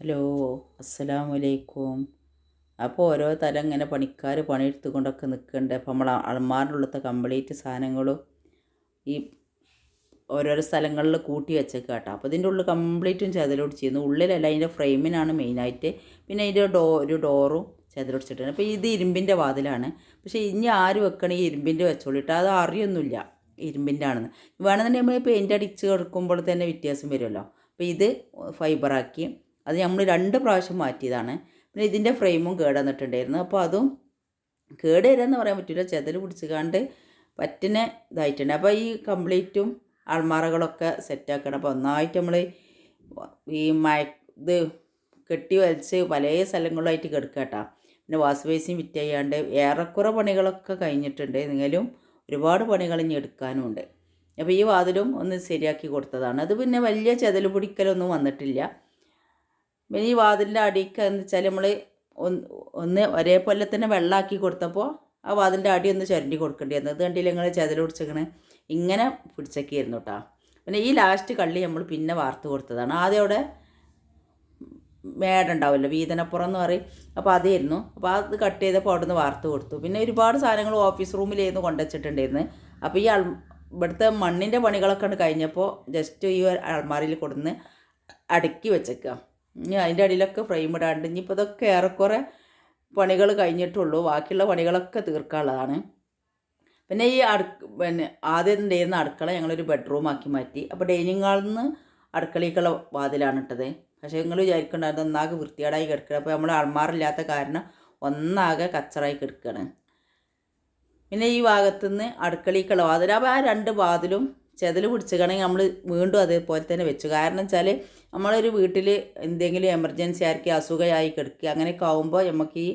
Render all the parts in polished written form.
Hello, അസ്സലാമലൈക്കും. അപ്പോൾ ഓരോ തരം ഇങ്ങനെ പണിക്കാർ പണിയെടുത്തുകൊണ്ടൊക്കെ നിൽക്കുന്നുണ്ട്. അപ്പോൾ നമ്മൾ അൾമാറിൻ്റെ ഉള്ളത്തെ കംപ്ലീറ്റ് സാധനങ്ങളും ഈ ഓരോരോ സ്ഥലങ്ങളിൽ കൂട്ടി വെച്ചേക്കുക കേട്ടോ. അപ്പോൾ ഇതിൻ്റെ ഉള്ളിൽ കംപ്ലീറ്റും ചെതലൊടിച്ചിരുന്നു. ഉള്ളിലല്ല, അതിൻ്റെ ഫ്രെയിമിനാണ് മെയിനായിട്ട്. പിന്നെ അതിൻ്റെ ഒരു ഡോറും ചെതലൊടിച്ചിട്ടുണ്ട്. അപ്പോൾ ഇത് ഇരുമ്പിൻ്റെ വാതിലാണ്. പക്ഷേ ഇനി ആര് വെക്കണേ ഈ ഇരുമ്പിൻ്റെ വെച്ചോളിട്ട് അത് അറിയൊന്നുമില്ല ഇരുമ്പിൻ്റെ ആണെന്ന്. വേണമെന്നുണ്ടെങ്കിൽ നമ്മൾ പെയിൻ്റ് അടിച്ച് കൊടുക്കുമ്പോൾ തന്നെ വ്യത്യാസം വരുമല്ലോ. അപ്പോൾ ഇത് ഫൈബറാക്കി അത് നമ്മൾ 2 പ്രാവശ്യം മാറ്റിയതാണ്. പിന്നെ ഇതിൻ്റെ ഫ്രെയിമും കേടന്നിട്ടുണ്ടായിരുന്നു. അപ്പോൾ അതും കേട് വരാമെന്ന് പറയാൻ പറ്റില്ല, ചെതൽ പിടിച്ചുകാണ്ട് പറ്റിന ഇതായിട്ടുണ്ട്. അപ്പോൾ ഈ കംപ്ലീറ്റും അൾമാറകളൊക്കെ സെറ്റാക്കണം. അപ്പോൾ ഒന്നായിട്ട് നമ്മൾ ഈ ഇത് കെട്ടി വലിച്ച് പല സ്ഥലങ്ങളിലായിട്ട് കിടക്കുക കേട്ടോ. പിന്നെ വാഷ് ബേസിൻ ഫിറ്റ് ചെയ്യാണ്ട് ഏറെക്കുറെ പണികളൊക്കെ കഴിഞ്ഞിട്ടുണ്ട്. എങ്കിലും ഒരുപാട് പണികൾ ഇനി എടുക്കാനുമുണ്ട്. അപ്പോൾ ഈ വാതിലും ഒന്ന് ശരിയാക്കി കൊടുത്തതാണ്. അത് പിന്നെ വലിയ ചെതൽ പിടിക്കലൊന്നും വന്നിട്ടില്ല. പിന്നെ ഈ വാതിലിൻ്റെ അടിക്ക് എന്ന് വെച്ചാൽ നമ്മൾ ഒന്ന് ഒരേപോലെ തന്നെ വെള്ളമാക്കി കൊടുത്തപ്പോൾ ആ വാതിലിൻ്റെ അടി ഒന്ന് ചുരണ്ടി കൊടുക്കേണ്ടിയിരുന്നു. അത് കണ്ടില്ല നിങ്ങൾ ചെതൽ പിടിച്ചേക്കണേ ഇങ്ങനെ പിടിച്ചൊക്കെയായിരുന്നു കേട്ടോ. പിന്നെ ഈ ലാസ്റ്റ് കള്ളി നമ്മൾ പിന്നെ വാർത്ത് കൊടുത്തതാണ്. ആദ്യം അവിടെ മേടുണ്ടാവുമല്ലോ, വീതനപ്പുറം എന്ന് പറയും. അപ്പോൾ അതായിരുന്നു. അപ്പോൾ അത് കട്ട് ചെയ്തപ്പോൾ അവിടെ നിന്ന് വാർത്ത് കൊടുത്തു. പിന്നെ ഒരുപാട് സാധനങ്ങൾ ഓഫീസ് റൂമിലായിരുന്നു കൊണ്ടുവച്ചിട്ടുണ്ടായിരുന്നു. അപ്പോൾ ഈ ഇവിടുത്തെ മണ്ണിൻ്റെ പണികളൊക്കെ കഴിഞ്ഞപ്പോൾ ജസ്റ്റ് ഈ അൾമാറിയിൽ കൊടുന്ന് അടുക്കി വെച്ചേക്കുക. ഇനി അതിൻ്റെ അടിയിലൊക്കെ ഫ്രെയിം ഇടാണ്ട് ഇനിയിപ്പോൾ ഇതൊക്കെ ഏറെക്കുറെ പണികൾ കഴിഞ്ഞിട്ടുള്ളൂ. ബാക്കിയുള്ള പണികളൊക്കെ തീർക്കാനുള്ളതാണ്. പിന്നെ ഈ പിന്നെ ആദ്യം ഉണ്ടായിരുന്ന അടുക്കള ഞങ്ങളൊരു ബെഡ്റൂമാക്കി മാറ്റി. അപ്പോൾ ഡൈനിങ് ഹാളിൽ നിന്ന് അടുക്കളയ്ക്കുള്ള വാതിലാണ് ഇട്ടത്. പക്ഷേ നിങ്ങൾ വിചാരിക്കണ്ടായിരുന്നു ഒന്നാകെ വൃത്തികേടായി കിടക്കുക. അപ്പോൾ നമ്മൾ അൾമാറില്ലാത്ത കാരണം ഒന്നാകെ കച്ചറായി കിടക്കുകയാണ്. പിന്നെ ഈ ഭാഗത്തുനിന്ന് അടുക്കളയ്ക്കുള്ള വാതിൽ, അപ്പോൾ ആ 2 വാതിലും ചെതൽ പിടിച്ചുകയാണെങ്കിൽ നമ്മൾ വീണ്ടും അതേപോലെ തന്നെ വെച്ചു. കാരണം വെച്ചാൽ നമ്മളൊരു വീട്ടിൽ എന്തെങ്കിലും എമർജൻസി ആയിരിക്കും, അസുഖമായി കിടക്കുക, അങ്ങനെയൊക്കെ ആകുമ്പോൾ നമുക്ക് ഈ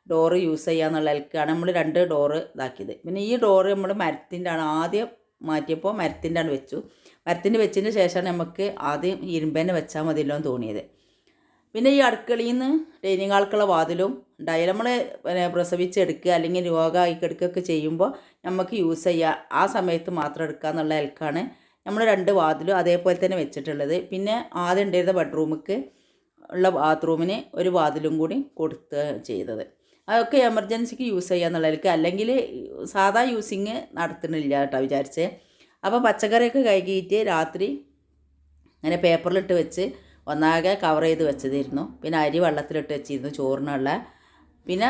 ഡോറ് യൂസ് ചെയ്യാന്നുള്ള നിലക്കാണ് നമ്മൾ 2 ഡോറ് ഇതാക്കിയത്. പിന്നെ ഈ ഡോറ് നമ്മൾ മരത്തിൻ്റെ ആണ് ആദ്യം മാറ്റിയപ്പോൾ മരത്തിൻ്റെ ആണ് വെച്ചു. മരത്തിൻ്റെ വെച്ചതിന് ശേഷമാണ് നമുക്ക് ആദ്യം ഇരുമ്പേനെ വെച്ചാൽ മതിയല്ലോ എന്ന് തോന്നിയത്. പിന്നെ ഈ അടുക്കളയിൽ നിന്ന് ഡൈനിങ് ഹാൾക്കുള്ള വാതിലും ഉണ്ടായാലും നമ്മൾ പ്രസവിച്ചെടുക്കുക അല്ലെങ്കിൽ രോഗമായി കിടക്കുകയൊക്കെ ചെയ്യുമ്പോൾ നമുക്ക് യൂസ് ചെയ്യുക, ആ സമയത്ത് മാത്രം എടുക്കുക എന്നുള്ള നിലക്കാണ് നമ്മൾ 2 വാതിലും അതേപോലെ തന്നെ വെച്ചിട്ടുള്ളത്. പിന്നെ ആദ്യം ഉണ്ടായിരുന്ന ബെഡ്റൂമിക്ക് ഉള്ള ബാത്റൂമിന് ഒരു വാതിലും കൂടി കൊടുത്ത് ചെയ്തത്. അതൊക്കെ എമർജൻസിക്ക് യൂസ് ചെയ്യുക എന്നുള്ളതിലേക്ക്, അല്ലെങ്കിൽ സാധാ യൂസിങ് നടത്തുന്നില്ല കേട്ടോ വിചാരിച്ചേ. അപ്പോൾ പച്ചക്കറിയൊക്കെ കഴുകിയിട്ട് രാത്രി അങ്ങനെ പേപ്പറിലിട്ട് വെച്ച് ഒന്നാകെ കവർ ചെയ്ത് വെച്ചതായിരുന്നു. പിന്നെ അരി വെള്ളത്തിലിട്ട് വെച്ചിരുന്നു ചോറിനുള്ള. പിന്നെ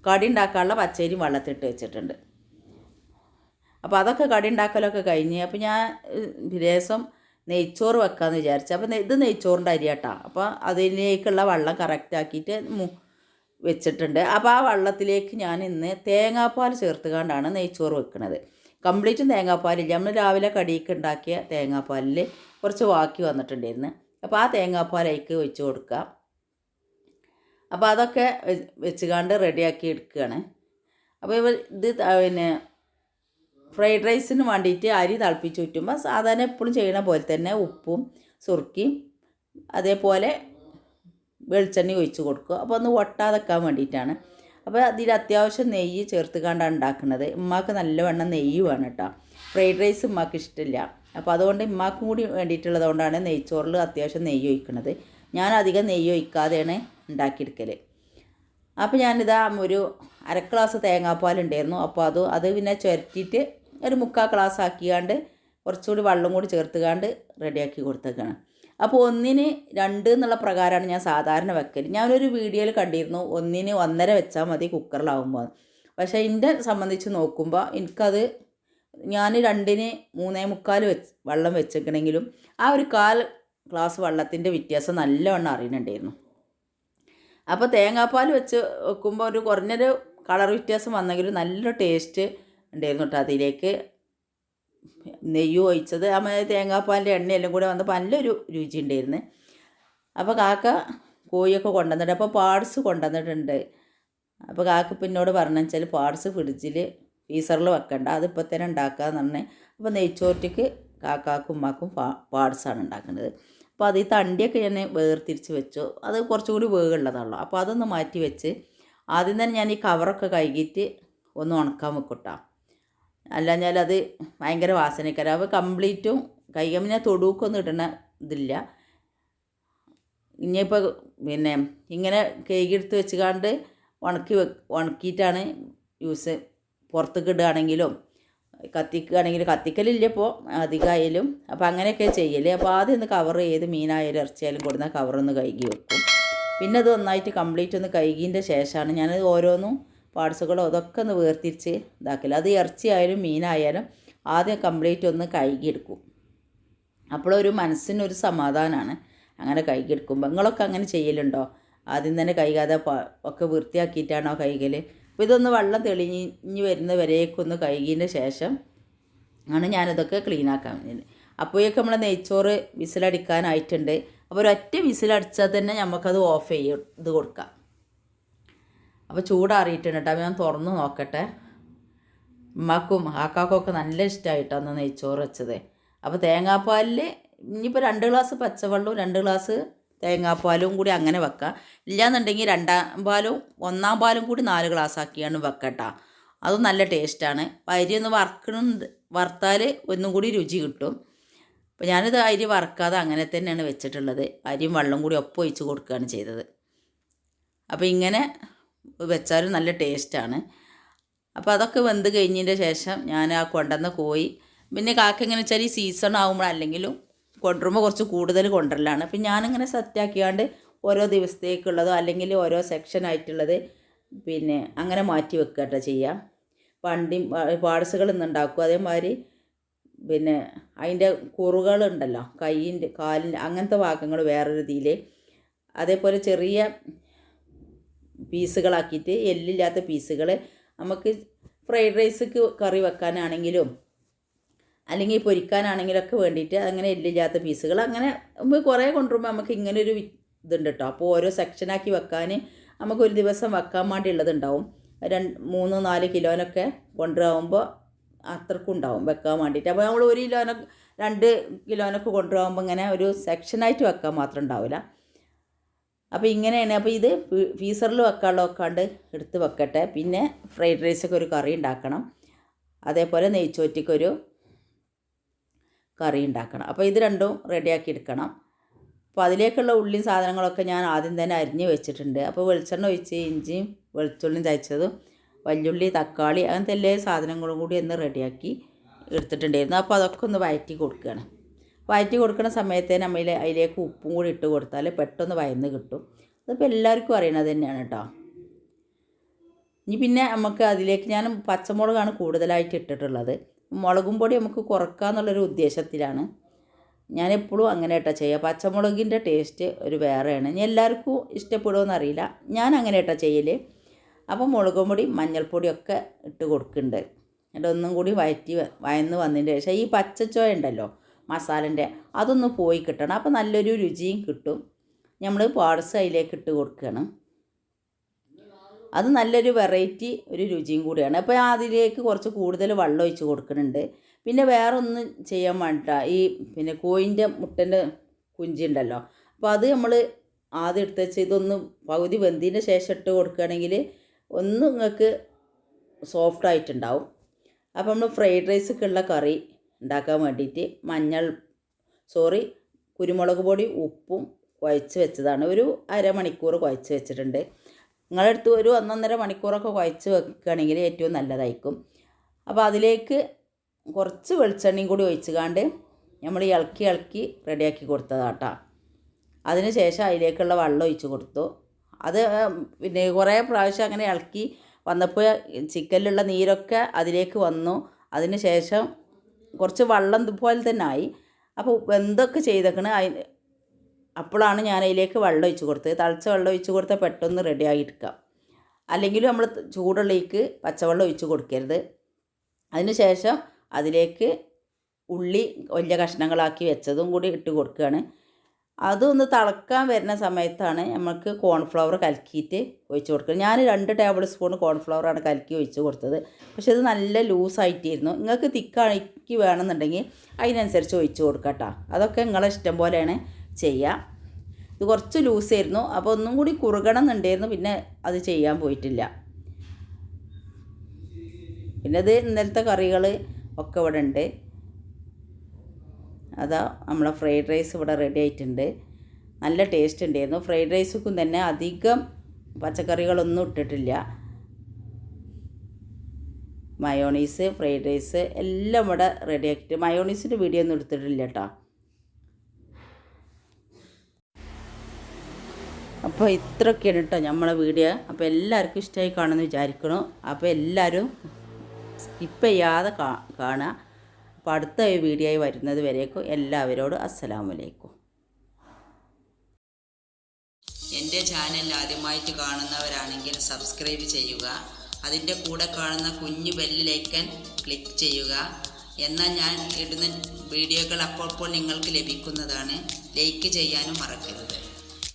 കടി ഉണ്ടാക്കാനുള്ള പച്ചരിയും വെള്ളത്തിലിട്ട് വെച്ചിട്ടുണ്ട്. അപ്പോൾ അതൊക്കെ കടി ഉണ്ടാക്കലൊക്കെ കഴിഞ്ഞ് അപ്പോൾ ഞാൻ ദിവസം നെയ്ച്ചോറ് വെക്കാമെന്ന് വിചാരിച്ചു. അപ്പോൾ ഇത് നെയ്ച്ചോറിൻ്റെ അരി കേട്ടോ. അപ്പോൾ അതിലേക്കുള്ള വെള്ളം കറക്റ്റാക്കിയിട്ട് വെച്ചിട്ടുണ്ട്. അപ്പോൾ ആ വെള്ളത്തിലേക്ക് ഞാൻ ഇന്ന് തേങ്ങാപ്പാൽ ചേർത്തുകൊണ്ടാണ് നെയ്ച്ചോറ് വെക്കുന്നത്. കംപ്ലീറ്റും തേങ്ങാപ്പാലില്ല, നമ്മൾ രാവിലെ കടിയൊക്കെ ഉണ്ടാക്കിയ തേങ്ങാപ്പാലിൽ കുറച്ച് ബാക്കി വന്നിട്ടുണ്ടായിരുന്നു. അപ്പോൾ ആ തേങ്ങാപ്പാലേക്ക് ഒഴിച്ച് കൊടുക്കുക. അപ്പോൾ അതൊക്കെ വെച്ചുകൊണ്ട് റെഡിയാക്കി എടുക്കുകയാണ്. അപ്പോൾ ഇത് പിന്നെ ഫ്രൈഡ് റൈസിന് വേണ്ടിയിട്ട് അരി തിളപ്പിച്ച് ഊറ്റുമ്പോൾ സാധാരണ എപ്പോഴും ചെയ്യണ പോലെ തന്നെ ഉപ്പും സുർക്കിയും അതേപോലെ വെളിച്ചെണ്ണ ഒഴിച്ച് കൊടുക്കുക. അപ്പോൾ ഒന്ന് ഒട്ടാതെക്കാൻ വേണ്ടിയിട്ടാണ്. അപ്പോൾ അതിൽ അത്യാവശ്യം നെയ്യ് ചേർത്തുകൊണ്ടാണ് ഉണ്ടാക്കുന്നത്. ഉമ്മാക്ക് നല്ലവണ്ണം നെയ്യ് വേണം കേട്ടോ. ഫ്രൈഡ് റൈസ് ഉമ്മാക്ക് ഇഷ്ടമില്ല. അപ്പോൾ അതുകൊണ്ട് ഉമ്മാക്കും കൂടി വേണ്ടിയിട്ടുള്ളത് കൊണ്ടാണ് നെയ്ച്ചോറിൽ അത്യാവശ്യം നെയ്യ് ഒഴിക്കുന്നത്. ഞാൻ അധികം നെയ്യ് ഒഴിക്കാതെയാണ് ഉണ്ടാക്കിയെടുക്കൽ. അപ്പോൾ ഞാനിതാ ഒരു 1/2 ഗ്ലാസ് തേങ്ങാപ്പാലുണ്ടായിരുന്നു. അപ്പോൾ അത് പിന്നെ ചുരറ്റിയിട്ട് ഒരു 3/4 ഗ്ലാസ് ആക്കിയാണ്ട് കുറച്ചുകൂടി വെള്ളം കൂടി ചേർത്തുകാണ്ട് റെഡിയാക്കി കൊടുത്തേക്കാണ്. അപ്പോൾ 1-ന് 2 എന്നുള്ള പ്രകാരമാണ് ഞാൻ സാധാരണ വെക്കൽ. ഞാനൊരു വീഡിയോയിൽ കണ്ടിരുന്നു 1-ന് 1.5 വെച്ചാൽ മതി കുക്കറിലാവുമ്പോൾ. പക്ഷേ എൻ്റെ സംബന്ധിച്ച് നോക്കുമ്പോൾ എനിക്കത് ഞാൻ 2-ന് 3.25 വെള്ളം വെച്ചേക്കണമെങ്കിലും ആ ഒരു 1/4 ഗ്ലാസ് വെള്ളത്തിൻ്റെ വ്യത്യാസം നല്ലവണ്ണം അറിയുന്നുണ്ടായിരുന്നു. അപ്പോൾ തേങ്ങാപ്പാൽ വെച്ച് വെക്കുമ്പോൾ ഒരു കുറഞ്ഞൊരു കളർ വ്യത്യാസം വന്നെങ്കിലും നല്ലൊരു ടേസ്റ്റ് ഉണ്ടായിരുന്നു കേട്ടോ. അതിലേക്ക് നെയ്യ് ഒഴിച്ചത് തേങ്ങാപ്പാലിൻ്റെ എണ്ണയെല്ലാം കൂടെ വന്നപ്പോൾ നല്ലൊരു രുചി ഉണ്ടായിരുന്നു. അപ്പോൾ കാക്ക കോഴിയൊക്കെ കൊണ്ടുവന്നിട്ട് അപ്പോൾ പാർട്സ് കൊണ്ടുവന്നിട്ടുണ്ട്. അപ്പോൾ കാക്ക പിന്നോട് പറഞ്ഞു വെച്ചാൽ പാർട്സ് ഫ്രിഡ്ജിൽ ഫ്രീസറിൽ വെക്കണ്ട, അതിപ്പോൾ തന്നെ ഉണ്ടാക്കാമെന്ന് പറഞ്ഞ്. അപ്പോൾ നെയ്ച്ചോറ്റയ്ക്ക് കാക്കാക്കും ഉമ്മാക്കും പാർട്സാണ് ഉണ്ടാക്കുന്നത്. അപ്പോൾ അത് ഈ തണ്ടിയൊക്കെ ഞാൻ വേർതിരിച്ച് വെച്ചു. അത് കുറച്ചുകൂടി വേഗമുള്ളതാണല്ലോ. അപ്പോൾ അതൊന്ന് മാറ്റി വെച്ച് ആദ്യം തന്നെ ഞാൻ ഈ കവറൊക്കെ കഴുകിയിട്ട് ഒന്ന് ഉണക്കാൻ വെക്കൂട്ടാ. അല്ലാഞ്ഞാൽ അത് ഭയങ്കര വാസനക്കാരം. അപ്പോൾ കംപ്ലീറ്റും കൈകമ്മിനെ തൊടുക്കൊന്നും ഇടണ ഇതില്ല. ഇനിയിപ്പോൾ പിന്നെ ഇങ്ങനെ കേക്കെടുത്ത് വെച്ചുകാണ്ട് ഉണക്കിയിട്ടാണ് പുറത്തേക്ക് ഇടുകയാണെങ്കിലും കത്തിക്കുകയാണെങ്കിലും കത്തിക്കലില്ല ഇപ്പോൾ അധികമായാലും. അപ്പോൾ അങ്ങനെയൊക്കെ ചെയ്യൽ. അപ്പോൾ ആദ്യം ഒന്ന് കവർ ചെയ്ത് മീനായാലും ഇറച്ചിയായാലും കൊടുന്ന കവറൊന്ന് കഴുകി വെക്കും. പിന്നെ അത് ഒന്നായിട്ട് കംപ്ലീറ്റ് ഒന്ന് കഴുകിയതിൻ്റെ ശേഷമാണ് ഞാൻ ഓരോന്നും പാർട്സുകളോ അതൊക്കെ ഒന്ന് വേർതിരിച്ച് ഇതാക്കില്ല. അത് ഇറച്ചിയായാലും മീനായാലും ആദ്യം കംപ്ലീറ്റ് ഒന്ന് കഴുകിയെടുക്കും. അപ്പോഴൊരു മനസ്സിനൊരു സമാധാനമാണ് അങ്ങനെ കഴുകിയെടുക്കുമ്പോൾ. നിങ്ങളൊക്കെ അങ്ങനെ ചെയ്യലുണ്ടോ? ആദ്യം തന്നെ കഴുകാതെ ഒക്കെ വൃത്തിയാക്കിയിട്ടാണോ കഴുകൽ? അപ്പോൾ ഇതൊന്ന് വെള്ളം തെളിഞ്ഞ് വരുന്ന വരേക്കൊന്ന് കഴുകിയതിൻ്റെ ശേഷം ആണ് ഞാനിതൊക്കെ ക്ലീനാക്കാൻ വേണ്ടി. അപ്പോഴേക്കും നമ്മൾ നെയ്ച്ചോറ് വിസിലടിക്കാനായിട്ടുണ്ട്. അപ്പോൾ ഒരൊറ്റ വിസിലടിച്ചാൽ തന്നെ നമുക്കത് ഓഫ് ചെയ്ത് കൊടുക്കാം. അപ്പോൾ ചൂടാറിയിട്ടുണ്ട് കേട്ടോ. അപ്പോൾ ഞാൻ തുറന്ന് നോക്കട്ടെ. ഉമ്മാക്കും ആക്കാക്കൊക്കെ നല്ല ഇഷ്ടമായിട്ടാണ് നെയ്ച്ചോറ് വെച്ചത്. അപ്പോൾ തേങ്ങാപ്പാലിൽ ഇനിയിപ്പോൾ 2 ഗ്ലാസ് പച്ചവെള്ളവും 2 ഗ്ലാസ് തേങ്ങാപ്പാലും കൂടി അങ്ങനെ വെക്കാം. ഇല്ലയെന്നുണ്ടെങ്കിൽ 2 പാലും 1 പാലും കൂടി 4 ഗ്ലാസ് ആക്കിയാണ് വെക്കട്ടോ. അതും നല്ല ടേസ്റ്റാണ്. അരി ഒന്ന് വറുത്താൽ ഒന്നും കൂടി രുചി കിട്ടും. അപ്പോൾ ഞാനിത് അരി വറുക്കാതെ അങ്ങനെ തന്നെയാണ് വെച്ചിട്ടുള്ളത്. അരിയും വെള്ളം കൂടി ഒപ്പം ഒഴിച്ച് കൊടുക്കുകയാണ് ചെയ്തത്. അപ്പോൾ ഇങ്ങനെ വെച്ചാലും നല്ല ടേസ്റ്റാണ്. അപ്പോൾ അതൊക്കെ വെന്ത് കഴിഞ്ഞതിൻ്റെ ശേഷം ഞാൻ ആ കൊണ്ടുവന്ന കോഴി, പിന്നെ കാക്ക എങ്ങനെ വെച്ചാൽ ഈ സീസൺ ആകുമ്പോഴല്ലെങ്കിലും കൊണ്ടുവരുമ്പോൾ കുറച്ച് കൂടുതൽ കൊണ്ടുവരലാണ്. അപ്പം ഞാനിങ്ങനെ സെറ്റാക്കിയാണ്ട് ഓരോ ദിവസത്തേക്കുള്ളതോ അല്ലെങ്കിൽ ഓരോ സെക്ഷനായിട്ടുള്ളത് പിന്നെ അങ്ങനെ മാറ്റി വെക്കുക കേട്ടോ ചെയ്യാം. പാർട്സുകൾ ഇന്നുണ്ടാക്കും. അതേമാതിരി പിന്നെ അതിൻ്റെ കുറുകളുണ്ടല്ലോ, കൈയിൻ്റെ കാലിൻ്റെ അങ്ങനത്തെ ഭാഗങ്ങൾ വേറൊരു ഇതിൽ, അതേപോലെ ചെറിയ പീസുകളാക്കിയിട്ട് എല്ലില്ലാത്ത പീസുകൾ നമുക്ക് ഫ്രൈഡ് റൈസ്ക്ക് കറി വെക്കാനാണെങ്കിലും അല്ലെങ്കിൽ പൊരിക്കാനാണെങ്കിലൊക്കെ വേണ്ടിയിട്ട് അങ്ങനെ എല്ലില്ലാത്ത പീസുകൾ അങ്ങനെ കുറേ കൊണ്ടുവരുമ്പോൾ നമുക്ക് ഇങ്ങനൊരു ഇതുണ്ട് കേട്ടോ. അപ്പോൾ ഓരോ സെക്ഷനാക്കി വെക്കാൻ നമുക്കൊരു ദിവസം വെക്കാൻ വേണ്ടിയുള്ളതുണ്ടാവും. 3-4 കിലോനൊക്കെ കൊണ്ടുവരുമ്പോൾ അത്രക്കും ഉണ്ടാവും വെക്കാൻ വേണ്ടിയിട്ട്. അപ്പോൾ നമ്മൾ 1 കിലോനൊക്കെ 2 കിലോനൊക്കെ കൊണ്ടുവരുമ്പോൾ ഇങ്ങനെ ഒരു സെക്ഷനായിട്ട് വെക്കാൻ മാത്രം ഉണ്ടാവില്ല. അപ്പോൾ ഇങ്ങനെയാണ്. അപ്പോൾ ഇത് ഫ്രീസറിൽ വെക്കാണ്ട് എടുത്ത് വെക്കട്ടെ. പിന്നെ ഫ്രൈഡ് റൈസൊക്കെ ഒരു കറി ഉണ്ടാക്കണം. അതേപോലെ നെയ്ച്ചോറ്റിക്കൊരു കറി ഉണ്ടാക്കണം. അപ്പോൾ ഇത് രണ്ടും റെഡിയാക്കി എടുക്കണം. അപ്പോൾ അതിലേക്കുള്ള ഉള്ളിയും സാധനങ്ങളൊക്കെ ഞാൻ ആദ്യം തന്നെ അരിഞ്ഞ് വെച്ചിട്ടുണ്ട്. അപ്പോൾ വെളിച്ചെണ്ണ ഒഴിച്ച് ഇഞ്ചിയും വെളുത്തുള്ളിയും തയ്ച്ചതും വല്യുള്ളി തക്കാളി അങ്ങനത്തെ എല്ലാ സാധനങ്ങളും കൂടി ഒന്ന് റെഡിയാക്കി എടുത്തിട്ടുണ്ടായിരുന്നു. അപ്പോൾ അതൊക്കെ ഒന്ന് വഴറ്റി കൊടുക്കുകയാണ്. വഴറ്റി കൊടുക്കുന്ന സമയത്ത് നമ്മൾ അതിലേക്ക് ഉപ്പും കൂടി ഇട്ട് കൊടുത്താൽ പെട്ടെന്ന് വയന്ന് കിട്ടും. അതിപ്പോൾ എല്ലാവർക്കും അറിയണത് തന്നെയാണ് കേട്ടോ. ഇനി പിന്നെ നമുക്ക് അതിലേക്ക് ഞാൻ പച്ചമുളകാണ് കൂടുതലായിട്ട് ഇട്ടിട്ടുള്ളത്. മുളകും പൊടി നമുക്ക് കുറക്കാമെന്നുള്ളൊരു ഉദ്ദേശത്തിലാണ് ഞാനെപ്പോഴും അങ്ങനെ കേട്ടോ ചെയ്യുക. പച്ചമുളകിൻ്റെ ടേസ്റ്റ് ഒരു വേറെയാണ്. ഇനി എല്ലാവർക്കും ഇഷ്ടപ്പെടുമെന്ന് അറിയില്ല, ഞാൻ അങ്ങനെ കേട്ടോ ചെയ്യൽ. അപ്പോൾ മുളകും പൊടി മഞ്ഞൾപ്പൊടിയൊക്കെ ഇട്ട് കൊടുക്കുന്നുണ്ട്. എന്നിട്ട് ഒന്നും കൂടി വയന്ന് വന്നതിൻ്റെ ശേഷം ഈ പച്ചച്ചോയ ഉണ്ടല്ലോ മസാലൻ്റെ, അതൊന്ന് പോയി കിട്ടണം. അപ്പോൾ നല്ലൊരു രുചിയും കിട്ടും. നമ്മൾ പാർട്സ് അതിലേക്ക് ഇട്ട് കൊടുക്കുകയാണ്. അത് നല്ലൊരു വെറൈറ്റി ഒരു രുചിയും കൂടിയാണ്. അപ്പോൾ അതിലേക്ക് കുറച്ച് കൂടുതൽ വെള്ളം ഒഴിച്ച് കൊടുക്കുന്നുണ്ട്. പിന്നെ വേറെ ഒന്നും ചെയ്യാൻ വേണ്ട, ഈ പിന്നെ കോഴിൻ്റെ മുട്ടൻ്റെ കുഞ്ചി ഉണ്ടല്ലോ, അപ്പോൾ അത് നമ്മൾ ആദ്യം എടുത്ത് വെച്ച് ഇതൊന്ന് പകുതി വെന്തതിൻ്റെ ശേഷം ഇട്ട് കൊടുക്കുകയാണെങ്കിൽ ഒന്ന് നിങ്ങൾക്ക് സോഫ്റ്റായിട്ടുണ്ടാവും. അപ്പോൾ നമ്മൾ ഫ്രൈഡ് റൈസൊക്കെയുള്ള കറി ഉണ്ടാക്കാൻ വേണ്ടിയിട്ട് കുരുമുളക് പൊടി ഉപ്പും കുഴച്ച് വെച്ചതാണ്. ഒരു അരമണിക്കൂർ കുഴച്ച് വെച്ചിട്ടുണ്ട്. നിങ്ങളുടെ അടുത്ത് ഒരു 1-1.5 മണിക്കൂറൊക്കെ കുഴച്ച് വെക്കുകയാണെങ്കിൽ ഏറ്റവും നല്ലതായിരിക്കും. അപ്പോൾ അതിലേക്ക് കുറച്ച് വെളിച്ചെണ്ണയും കൂടി ഒഴിച്ചുകാണ്ട് നമ്മൾ ഇളക്കി റെഡിയാക്കി കൊടുത്തതാട്ടോ. അതിന് ശേഷം അതിലേക്കുള്ള വെള്ളം ഒഴിച്ച് കൊടുത്തു. അത് പിന്നെ കുറേ പ്രാവശ്യം അങ്ങനെ ഇളക്കി വന്നപ്പോൾ ചിക്കനിലുള്ള നീരൊക്കെ അതിലേക്ക് വന്നു. അതിന് ശേഷം കുറച്ച് വെള്ളം പോലെ തന്നെ ആയി. അപ്പോൾ എന്തൊക്കെ ചെയ്തേക്കണ് അപ്പോഴാണ് ഞാൻ അതിലേക്ക് വെള്ളം ഒഴിച്ച് കൊടുത്തത്. തളിച്ച വെള്ളം ഒഴിച്ച് കൊടുത്താൽ പെട്ടെന്ന് റെഡിയായി എടുക്കാം. അല്ലെങ്കിൽ നമ്മൾ ചൂടുള്ളിലേക്ക് പച്ചവെള്ളം ഒഴിച്ച് കൊടുക്കരുത്. അതിന് ശേഷം അതിലേക്ക് ഉള്ളി വലിയ കഷ്ണങ്ങളാക്കി വെച്ചതും കൂടി ഇട്ട് കൊടുക്കുകയാണ്. അതൊന്ന് തിളക്കാൻ വരുന്ന സമയത്താണ് നമുക്ക് കോൺഫ്ലവർ കലക്കിയിട്ട് ഒഴിച്ച് കൊടുക്കുക. ഞാൻ 2 ടേബിൾ സ്പൂൺ കോൺഫ്ലവറാണ് കലക്കി ഒഴിച്ച് കൊടുത്തത്. പക്ഷേ ഇത് നല്ല ലൂസായിട്ടിരുന്നു. നിങ്ങൾക്ക് തിക്കാക്കി വേണമെന്നുണ്ടെങ്കിൽ അതിനനുസരിച്ച് ഒഴിച്ച് കൊടുക്കാം കേട്ടോ. അതൊക്കെ നിങ്ങളെ ഇഷ്ടം പോലെയാണ് ചെയ്യുക. ഇത് കുറച്ച് ലൂസായിരുന്നു, അപ്പോൾ ഒന്നും കൂടി കുറുകണം എന്നുണ്ടായിരുന്നു. പിന്നെ അത് ചെയ്യാൻ പോയിട്ടില്ല. പിന്നെ ഇത് ഇന്നലത്തെ കറികൾ ഒക്കെ ഇവിടെ ഉണ്ട്. അതാ നമ്മളെ ഫ്രൈഡ് റൈസ് ഇവിടെ റെഡി ആയിട്ടുണ്ട്. നല്ല ടേസ്റ്റ് ഉണ്ടായിരുന്നു. ഫ്രൈഡ് റൈസുക്കും തന്നെ അധികം പച്ചക്കറികളൊന്നും ഇട്ടിട്ടില്ല. മയോണീസ്, ഫ്രൈഡ് റൈസ് എല്ലാം ഇവിടെ റെഡിയാക്കിയിട്ട് മയോണീസിൻ്റെ വീഡിയോ ഒന്നും എടുത്തിട്ടില്ല കേട്ടോ. അപ്പോൾ ഇത്രയൊക്കെയാണ് കേട്ടോ നമ്മളെ വീഡിയോ. അപ്പോൾ എല്ലാവർക്കും ഇഷ്ടമായി കാണുമെന്ന് വിചാരിക്കണം. അപ്പോൾ എല്ലാവരും സ്കിപ്പ് ചെയ്യാതെ കാണുക. അപ്പോൾ അടുത്ത വീഡിയോ ആയി വരുന്നത് വരേക്കും എല്ലാവരോടും അസ്സലാമു അലൈക്കും. എൻ്റെ ചാനൽ ആദ്യമായിട്ട് കാണുന്നവരാണെങ്കിൽ സബ്സ്ക്രൈബ് ചെയ്യുക. അതിൻ്റെ കൂടെ കാണുന്ന കുഞ്ഞു ബെല്ലിലേക്കൻ ക്ലിക്ക് ചെയ്യുക. എന്നാൽ ഞാൻ ഇടുന്ന വീഡിയോകൾ അപ്പോൾ നിങ്ങൾക്ക് ലഭിക്കുന്നതാണ്. ലൈക്ക് ചെയ്യാനും മറക്കരുത്.